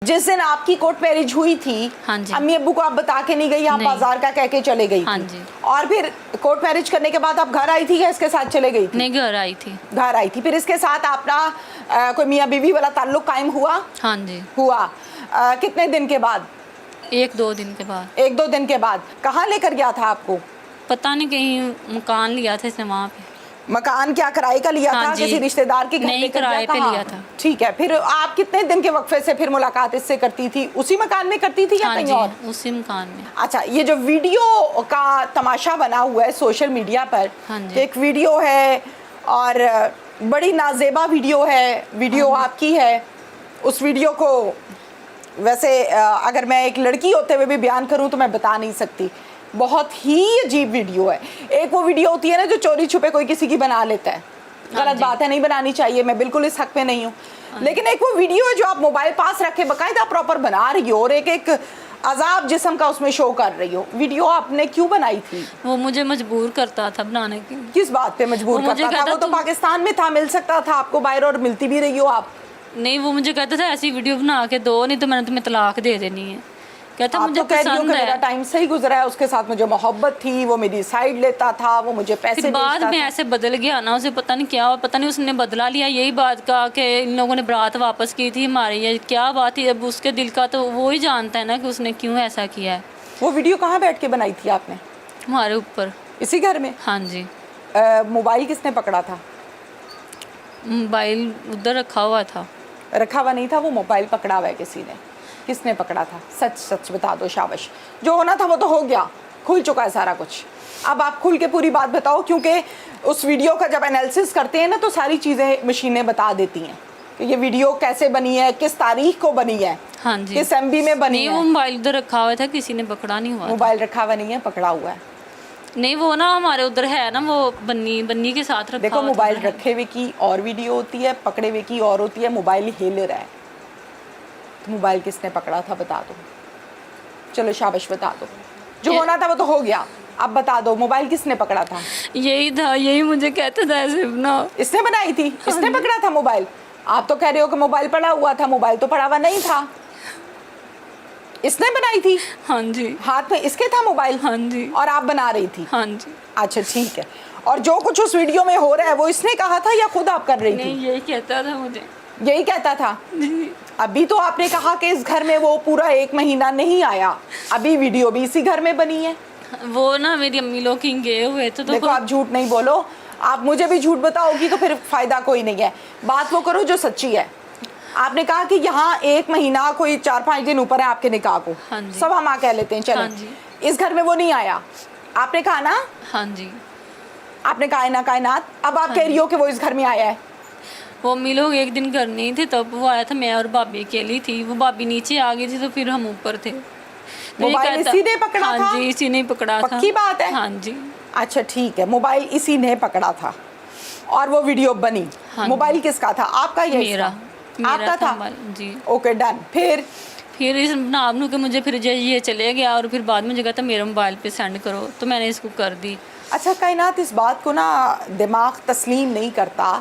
जिस दिन आपकी कोर्ट मैरिज हुई थी, हाँ जी, अम्मी अब्बू को आप बता के नहीं गई, आप बाजार का कह के चले गई हाँ थी। जी। और फिर कोर्ट मैरिज करने के बाद आप घर आई थी या इसके साथ चले गई थी? नहीं, घर आई थी। घर आई थी। फिर इसके साथ अपना कोई मियाँ बीवी वाला ताल्लुक कायम हुआ? हाँ जी। हुआ। कितने दिन के बाद? 1-2 दिन के बाद। 1-2 दिन के बाद। कहाँ लेकर गया था आपको? पता नहीं, कहीं मकान लिया था इसने वहाँ पे। मकान क्या किराए का लिया हाँ था? जी। किसी रिश्तेदार के घर नहीं, लेकर किराए गया? पे कहाँ? लिया था। ठीक है। फिर आप कितने दिन के वक्फे से फिर मुलाकात इससे करती थी? उसी मकान में करती थी या हाँ कहीं जी, और? उसी मकान में। अच्छा, ये जो वीडियो का तमाशा बना हुआ है सोशल मीडिया पर, हाँ जी। एक वीडियो है और बड़ी नाजेबा वीडियो है, वीडियो आपकी है। उस वीडियो को वैसे अगर मैं एक लड़की होते हुए भी बयान करूं तो मैं बता नहीं सकती। बहुत ही अजीब वीडियो है। एक वो वीडियो होती है ना जो चोरी छुपे कोई किसी की बना लेता है, गलत बात है, नहीं बनानी चाहिए, मैं बिल्कुल इस हक में नहीं हूँ। लेकिन एक वो वीडियो है जो आप मोबाइल पास रख के बाकायदा प्रॉपर बना रही हो और एक एक अजाब जिस्म का उसमें शो कर रही हो। वीडियो आपने क्यों बनाई थी? वो मुझे मजबूर करता था बनाने की। किस बात पे मजबूर वो मुझे करता था? कहता वो तो पाकिस्तान में था, मिल सकता था आपको बाहर और मिलती भी रही हो आप। नहीं, वो मुझे कहता था ऐसी वीडियो बना के दो, नहीं तो मैंने तुम्हें तलाक दे देनी है। कहता आप मुझे तो कह रही हो कि पसंद मेरा है। टाइम सही गुजरा है, उसके साथ मुझे मोहब्बत थी, वो मेरी साइड लेता था, वो मुझे पैसे फिर बाद भेजता में था। ऐसे बदल गया ना, उसे पता नहीं क्या, पता नहीं उसने बदला लिया। यही बात का कि इन लोगों ने बारात वापस की थी हमारी, ये क्या बात थी, अब उसके दिल का तो वो ही जानता है ना कि उसने क्यों ऐसा किया है। वो वीडियो कहाँ बैठ के बनाई थी आपने? हमारे ऊपर। इसी घर में? हाँ जी। मोबाइल किसने पकड़ा था? मोबाइल उधर रखा हुआ था। रखा हुआ नहीं था, वो मोबाइल पकड़ा हुआ है किसी ने। किसने पकड़ा था? सच सच बता दो शाबाश। जो होना था वो तो हो गया, खुल चुका है सारा कुछ। अब आप खुल के पूरी बात बताओ, क्योंकि उस वीडियो का जब एनालिसिस करते हैं ना तो सारी चीज़ें मशीनें बता देती हैं कि ये वीडियो कैसे बनी है, किस तारीख को बनी है, हाँ जी। किस MB में बनी नहीं, है। वो मोबाइल उधर रखा हुआ था, किसी ने पकड़ा नहीं हुआ था। मोबाइल रखा हुआ नहीं है, पकड़ा हुआ है। नहीं, वो ना हमारे उधर है ना, वो बन्नी के साथ रखा देखो, हुआ था। मोबाइल रखे हुए की और वीडियो होती है, पकड़े हुए की और होती है। मोबाइल हिल रहा है तो मोबाइल किसने पकड़ा था बता दो। चलो शाबाश, बता दो। जो होना था वो तो हो गया, अब बता दो मोबाइल किसने पकड़ा था? यही था, यही मुझे कहता था ऐसे बनाओ। इसने बनाई थी, इसने पकड़ा था मोबाइल। आप तो कह रहे हो कि मोबाइल पड़ा हुआ था, मोबाइल तो पड़ा हुआ नहीं था, इसने बनाई थी। हाँ जी। हाथ में इसके था मोबाइल? हाँ जी। और आप बना रही थी? हाँ जी। अच्छा ठीक है। और जो कुछ उस वीडियो में हो रहा है वो इसने कहा था या खुद आप कर रही थी? नहीं, यही कहता था मुझे। यही कहता था। अभी तो आपने कहा कि इस घर में वो पूरा 1 महीना नहीं आया, अभी वीडियो भी इसी घर में बनी है। वो ना मेरी अम्मी लोग कहीं गए हुए थे तो देखो, आप झूठ नहीं बोलो। आप मुझे भी झूठ बताओगी तो फिर फायदा कोई नहीं है। बात वो करो जो सच्ची है। आपने कहा कि यहाँ 1 महीना, कोई 4-5 दिन ऊपर है आपके निकाह को। हाँ जी। सब हम कह लेते हैं, चलो। हाँ जी। इस घर में वो नहीं आया, आपने कहा ना? हाँ जी। आपने कहा ना कायनात। अब आप कह रही हो कि वो इस घर में आया है। वो अम्मी लोग एक दिन घर नहीं थे, तब वो आया था, मैं और भाभी अकेली थी। वो भाभी नीचे आ गई थी तो फिर हम ऊपर थे। मोबाइल इसी ने पकड़ा था? हाँ जी, इसी ने पकड़ा था। पक्की बात है? हाँ जी। अच्छा ठीक है, मोबाइल इसी ने पकड़ा था और वो वीडियो बनी। हाँ। मोबाइल किसका था? आपका या मेरा। इसका? आपका था मोबाइल, जी। Okay done. फिर इस नाम के मुझे फिर ये चले गया और फिर बाद में मुझे कहता मेरे मोबाइल पे सेंड करो, तो मैंने इसको कर दी। अच्छा कायनात, इस बात को ना दिमाग तस्लीम नहीं करता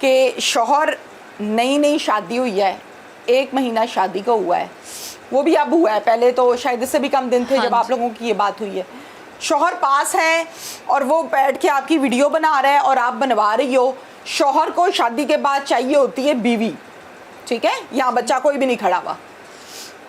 कि शौहर नई शादी हुई है, 1 महीना शादी को हुआ है, वो भी अब हुआ है, पहले तो शायद इससे भी कम दिन थे जब आप लोगों की ये बात हुई है। शौहर पास है और वो बैठ के आपकी वीडियो बना रहा है और आप बनवा रही हो। शौहर को शादी के बाद चाहिए होती है बीवी, ठीक है? यहाँ बच्चा कोई भी नहीं खड़ा हुआ,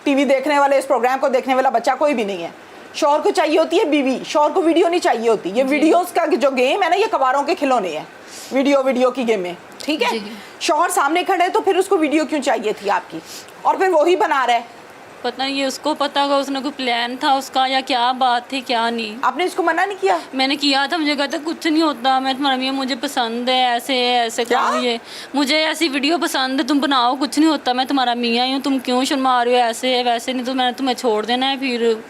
टीवी देखने वाले, इस प्रोग्राम को देखने वाला बच्चा कोई भी नहीं है। शौहर को चाहिए होती है बीवी, शौहर को वीडियो नहीं चाहिए होती। ये वीडियोस का जो गेम है ना, ये कबारों के खिलौने हैं, वीडियो की गेम है, ठीक है? शौहर सामने खड़े है तो फिर उसको वीडियो क्यों चाहिए थी आपकी? और फिर वही बना रहा है। पता नहीं, उसको पता होगा, उसने कोई प्लान था उसका या क्या बात थी क्या नहीं। आपने इसको मना नहीं किया? मैंने किया था, मुझे कहता कुछ नहीं होता, मैं तुम्हारा मियाँ, मुझे पसंद है, ऐसे काम, ये मुझे ऐसी वीडियो पसंद है, तुम बनाओ, कुछ नहीं होता, मैं तुम्हारा मियाँ ही हूँ, तुम क्यों शर्मा रहे हो, ऐसे है वैसे, नहीं तो मैंने तुम्हें छोड़ देना है, फिर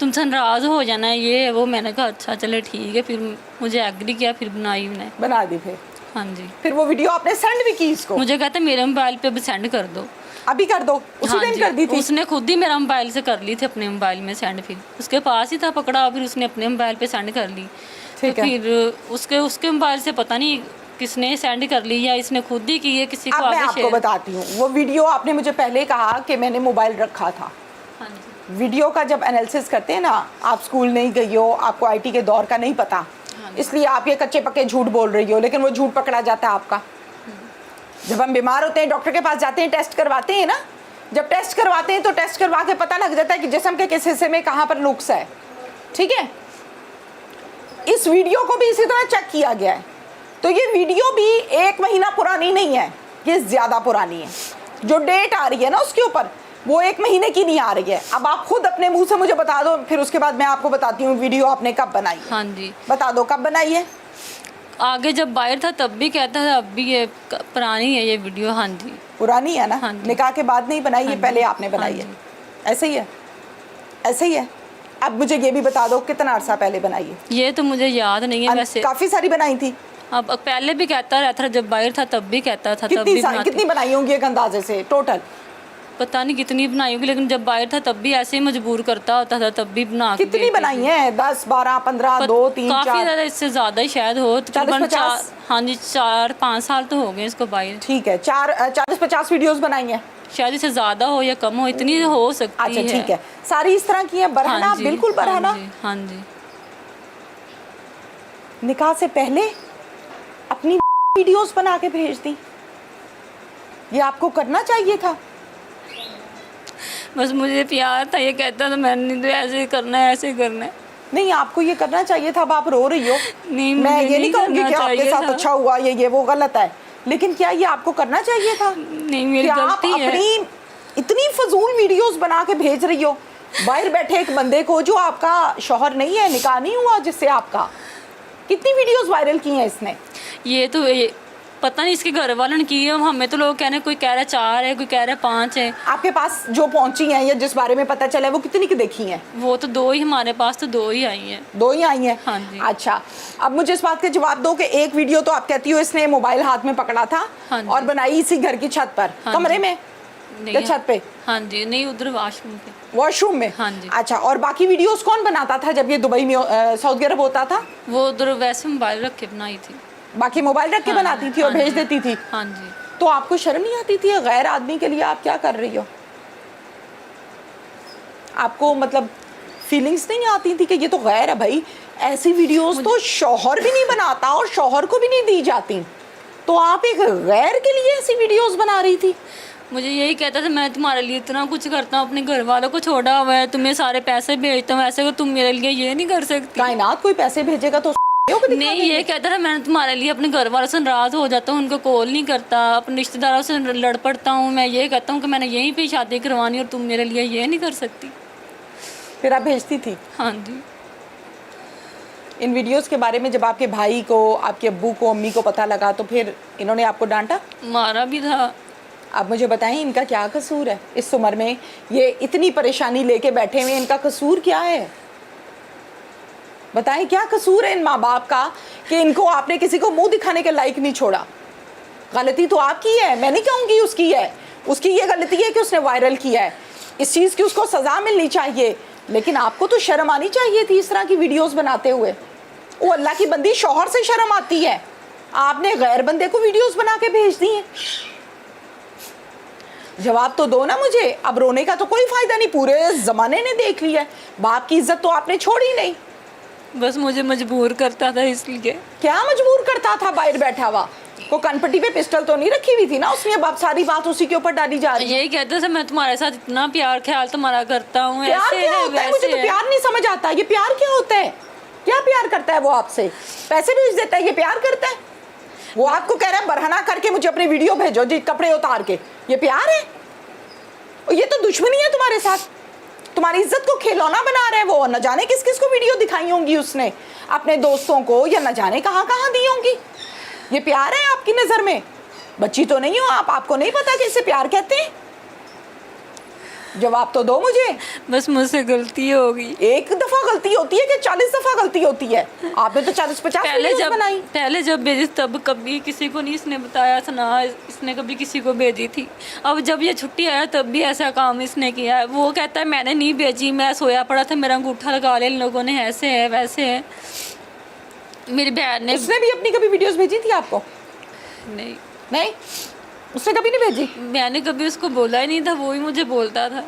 तुमसे नाराज़ हो जाना है, ये है वो। मैंने कहा अच्छा चले ठीक है, फिर मुझे एग्री किया, फिर बनाई मैंने। बना दी फिर? हाँ जी। फिर वो वीडियो आपने सेंड भी की इसको? मुझे कहता मेरे मोबाइल पे भी सेंड कर दो। अभी कर दो? उसी दिन कर दी थी? उसने खुद ही मेरा मोबाइल से कर ली थी, अपने मोबाइल में सेंड। फिर उसके पास ही था पकड़ा, फिर उसने अपने मोबाइल पे सेंड कर ली। तो फिर उसके मोबाइल से पता नहीं किसने सेंड कर ली या इसने खुद ही की है किसी को अब मैं आगे आपको शेयर। बताती हूँ, वो वीडियो आपने मुझे पहले कहा कि मैंने मोबाइल रखा था। हाँ जी। वीडियो का जब एनालिसिस करते हैं ना, आप स्कूल नहीं गई हो, आपको आईटी के दौर का नहीं पता, इसलिए आप ये कच्चे पक्के झूठ बोल रही हो, लेकिन वो झूठ पकड़ा जाता है आपका। जब हम बीमार होते हैं, डॉक्टर के पास जाते हैं, टेस्ट करवाते हैं ना, जब टेस्ट करवाते हैं तो टेस्ट करवा के पता लग जाता है कि जिस्म के किस हिस्से में कहाँ पर नुक्स है। ठीक है, इस वीडियो को भी इसी तरह चेक किया गया है। तो ये वीडियो भी 1 महीना पुरानी नहीं है, ये ज़्यादा पुरानी है। जो डेट आ रही है ना उसके ऊपर, वो 1 महीने की नहीं आ रही है। अब आप खुद अपने मुंह से मुझे बता दो, फिर उसके बाद मैं आपको बताती हूँ वीडियो आपने कब बनाई है। हाँ जी। बता दो कब बनाई है। आगे जब बाहर था तब भी कहता था, अब भी ये पुरानी है ये वीडियो। हाँ जी। पुरानी है ना, हाँ जी। निकाह के बाद नहीं बनाई है, हाँ पहले जी। आपने बनाई हाँ है। जी। ऐसे ही है, ऐसे ही है। अब मुझे ये भी बता दो कितना अरसा पहले बनाई है। ये तो मुझे याद नहीं है वैसे। काफ़ी सारी बनाई थी। अब पहले भी कहता रहता था, जब बाहर था तब भी कहता था, तब भी बनाती। कितनी बनाई होंगी एक अंदाजे से टोटल? पता नहीं कितनी बनाई होगी, लेकिन जब बाहर था तब भी ऐसे ही मजबूर करता होता था, तब भी बना के कितनी भेजती बनाई थी। है? 10, 12, 15, 2, 3, काफी 4? ज्यादा, इससे ज्यादा ही शायद हो। 40-50? हाँ जी, 4-5 साल तो हो गए इसको बाहर। ठीक है, 40-50 वीडियोस बनाई हैं। शायद इससे ज्यादा हो या कम हो, इतनी हो सकती अच्छा है। ठीक है, सारी इस तरह की है बरहना? हाँ जी, बिल्कुल बरहना। हाँ जी, हाँ जी। निकाह से पहले अपनी वीडियोस बना के भेज दी। ये आपको करना चाहिए था। बस मुझे प्यार था, ये कहता था मैंने तो ऐसे करना है, ऐसे करना है। नहीं, आपको ये करना चाहिए था। अब आप रो रही हो, नहीं, मैं मुझे ये नहीं नहीं कहूँगी करना कि आपके चाहिए साथ था। अच्छा हुआ, ये वो गलत है, लेकिन क्या ये आपको करना चाहिए था? नहीं, मेरी कि आप गलती है। अपनी इतनी फजूल वीडियोस बना के भेज रही हो बाहर बैठे एक बंदे को जो आपका शौहर नहीं है, निकाह नहीं हुआ जिससे आपका। कितनी वीडियोस वायरल की हैं इसने? ये तो पता नहीं इसके घर वालों ने की है। हमें तो लोग कह रहे हैं, कोई कह रहा है 4 है, कोई कह रहा है 5 है। आपके पास जो पहुंची हैं या जिस बारे में पता चला है वो कितनी की देखी हैं? वो तो 2 ही, हमारे पास तो 2 ही आई हैं। 2 ही आई हैं? हाँ जी। अच्छा, अब मुझे इस बात का जवाब दो कि एक वीडियो तो आप कहती हो इसने मोबाइल हाथ में पकड़ा था हाँ जी। और बनाई इसी घर की छत पर, हाँ कमरे जी। में नहीं, या छत पे? हाँ जी, नहीं उधर वॉशरूम पे। वॉशरूम में? हाँ जी। अच्छा, और बाकी वीडियोस कौन बनाता था जब ये दुबई में सऊदी अरब होता था? वो उधर वैसे मोबाइल रख के बनाई थी। बाकी मोबाइल रख के हाँ, बनाती थी और हाँ भेज जी। देती थी। हाँ जी। तो आपको शर्म नहीं आती थी? गैर आदमी के लिए आप क्या कर रही हो? आपको मतलब फीलिंग्स नहीं आती थी कि ये तो गैर है भाई? ऐसी वीडियोस तो शौहर भी नहीं बनाता और शौहर को भी नहीं दी जाती, तो आप एक गैर के लिए ऐसी वीडियोस बना रही थी? मुझे यही कहता था, मैं तुम्हारे लिए इतना कुछ करता हूँ, अपने घर वालों को छोड़ा हुआ है, तुम्हें सारे पैसे भेजता हूँ, ऐसे को तुम मेरे लिए ये नहीं कर सकती। कायनात कोई पैसे भेजेगा तो को दिखा नहीं, देंगे। ये कहता था मैं तुम्हारे लिए अपने घर वालों से नाराज हो जाता हूँ, उनको कॉल नहीं करता, अपने रिश्तेदारों से लड़ पड़ता हूँ। मैं ये कहता हूँ कि मैंने यहीं पे शादी करवानी और तुम मेरे लिए ये नहीं कर सकती। फिर आप भेजती थी? हाँ जी। इन वीडियोस के बारे में जब आपके भाई को, आपके अब्बू को, अम्मी को पता लगा तो फिर इन्होंने आपको डांटा? मारा भी था। आप मुझे बताएं इनका क्या कसूर है इस उम्र में? ये इतनी परेशानी लेके बैठे हुए, इनका कसूर क्या है? बताएं क्या कसूर है इन माँ बाप का कि इनको आपने किसी को मुंह दिखाने के लायक नहीं छोड़ा? गलती तो आपकी है, मैं नहीं कहूँगी उसकी है। उसकी ये गलती है कि उसने वायरल किया है, इस चीज़ की उसको सज़ा मिलनी चाहिए, लेकिन आपको तो शर्म आनी चाहिए थी इस तरह की वीडियोस बनाते हुए। वो अल्लाह की बंदी, शौहर से शर्म आती है, आपने गैर बंदे को वीडियोस बना के भेज दी हैं। जवाब तो दो ना मुझे। अब रोने का तो कोई फायदा नहीं, पूरे ज़माने ने देख लिया है, बाप की इज्जत तो आपने छोड़ी नहीं। बस मुझे मजबूर करता था इसलिए। क्या मजबूर करता था? बाहर बैठा हुआ को कनपट्टी पे पिस्टल तो नहीं रखी हुई थी ना उसने? अब सारी बात उसी के ऊपर डाली जा रही है। यही कहता था मैं तुम्हारे साथ इतना प्यार ख्याल तुम्हारा करता हूँ, प्यार ऐसे क्या है होता है? मुझे वैसे तो प्यार नहीं समझ आता। ये प्यार क्या होता है? क्या प्यार करता है वो आपसे? पैसे भेज देता है, ये प्यार करता है? वो आपको कह रहा है बरहना करके मुझे अपनी वीडियो भेजो जी, कपड़े उतार के, ये प्यार है? और ये तो दुश्मनी है तुम्हारे साथ, तुम्हारी इज्जत को खिलौना बना रहे हैं वो। न जाने किस किस को वीडियो दिखाई होंगी उसने, अपने दोस्तों को, या न जाने कहाँ कहाँ दी होंगी। ये प्यार है आपकी नज़र में? बच्ची तो नहीं हो आप, आपको नहीं पता कि इसे प्यार कहते हैं? जवाब तो दो मुझे। बस मुझसे गलती हो गई। एक दफ़ा गलती होती है कि 40 दफ़ा गलती होती है? आपने तो 40-50 वीडियोस बनाई। पहले जब भेजी तब कभी किसी को नहीं इसने बताया था, ना इसने कभी किसी को भेजी थी। अब जब ये छुट्टी आया तब भी ऐसा काम इसने किया है। वो कहता है मैंने नहीं भेजी, मैं सोया पड़ा था, मेरा अंगूठा लगा लिया इन लोगों ने, ऐसे है वैसे है। मेरी बहन ने, उसने भी अपनी कभी वीडियोस भेजी थी आपको? नहीं, नहीं, उसने कभी नहीं भेजी? मैंने कभी उसको बोला ही नहीं था, वो ही मुझे बोलता था।